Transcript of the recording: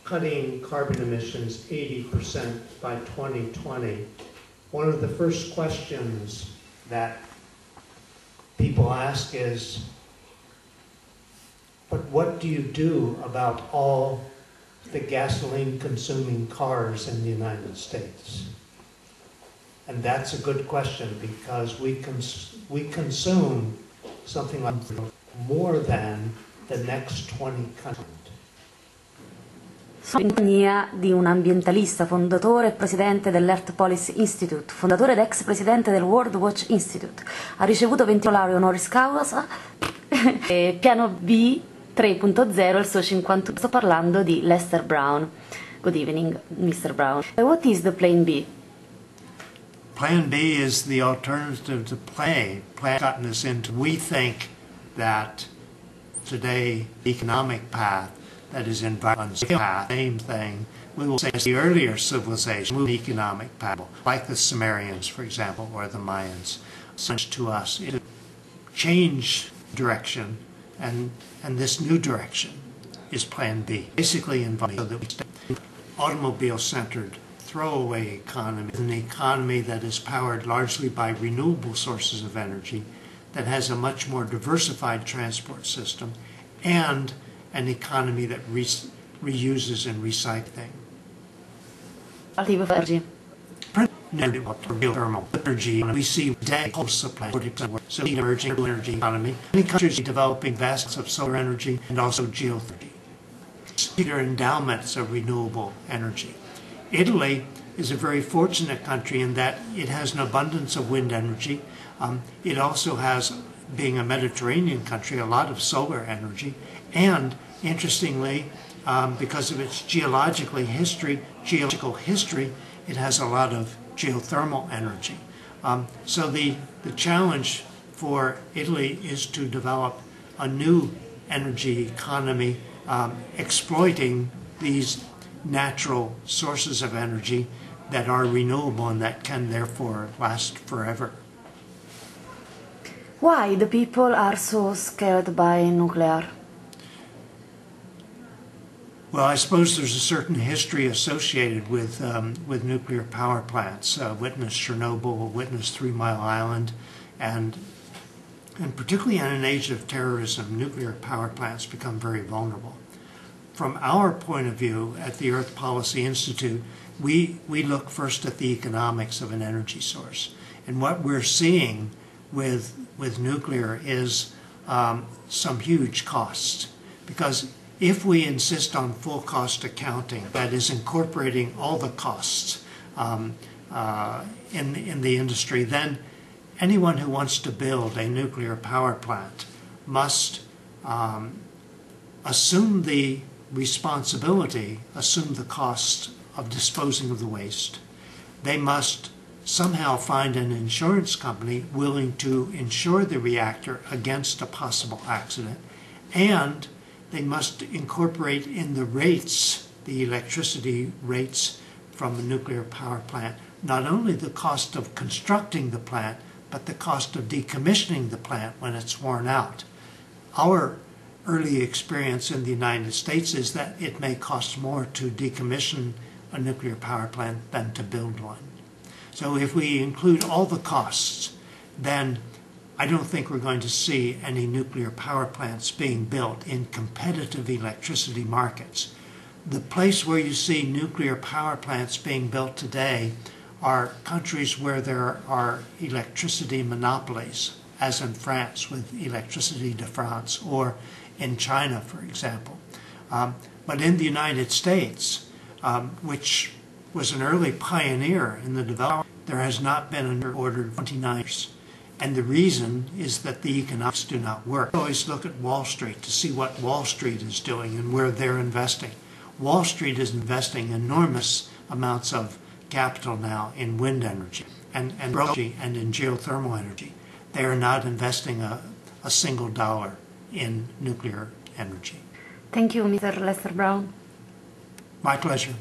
cutting carbon emissions 80% by 2020, one of the first questions that people ask is, but what do you do about all the gasoline-consuming cars in the United States? And that's a good question, because we consume something like more than the next 20 countries. Sono in compagnia di un ambientalista, fondatore e presidente dell'Earth Policy Institute, fondatore ed ex presidente del World Watch Institute. Ha ricevuto 20 lauree honoris causa e piano B 3.0, il suo 50. Sto parlando di Lester Brown. Good evening, Mr. Brown. What is the Plan B? Plan B is the alternative to Plan gotten us into. We think that today economic path that is environmental path, same thing. We will say the earlier civilization moved economic path, like the Sumerians, for example, or the Mayans. Such to us, it change direction, and this new direction is Plan B. Basically, so that we stay automobile-centered, throwaway economy, an economy that is powered largely by renewable sources of energy, that has a much more diversified transport system, and an economy that reuses and recycling. Geothermal energy, we see today whole supply, so emerging energy economy. Many countries are developing vast of solar energy and also geothermal. Bigger endowments of renewable energy. Italy is a very fortunate country in that it has an abundance of wind energy. It also has, being a Mediterranean country, a lot of solar energy, and interestingly, because of its geological history, it has a lot of geothermal energy. So the challenge for Italy is to develop a new energy economy, exploiting these natural sources of energy that are renewable and that can therefore last forever. Why the people are so scared by nuclear? Well, I suppose there's a certain history associated with nuclear power plants. Witness Chernobyl, witness 3 Mile Island, and particularly in an age of terrorism, nuclear power plants become very vulnerable. From our point of view at the Earth Policy Institute, we look first at the economics of an energy source. And what we're seeing with nuclear is some huge costs. Because if we insist on full cost accounting, that is incorporating all the costs in the industry, then anyone who wants to build a nuclear power plant must assume the responsibility, assume the cost of disposing of the waste. They must somehow find an insurance company willing to insure the reactor against a possible accident, and they must incorporate in the rates, the electricity rates from a nuclear power plant, not only the cost of constructing the plant, but the cost of decommissioning the plant when it's worn out. Our early experience in the United States is that it may cost more to decommission a nuclear power plant than to build one. So if we include all the costs, then I don't think we're going to see any nuclear power plants being built in competitive electricity markets. The place where you see nuclear power plants being built today are countries where there are electricity monopolies, as in France with Électricité de France, or in China, for example. But in the United States, which was an early pioneer in the development, there has not been an order 29 years. And the reason is that the economics do not work. I always look at Wall Street to see what Wall Street is doing and where they're investing. Wall Street is investing enormous amounts of capital now in wind energy and in geothermal energy. They are not investing a single dollar in nuclear energy. Thank you, Mr. Lester Brown. My pleasure.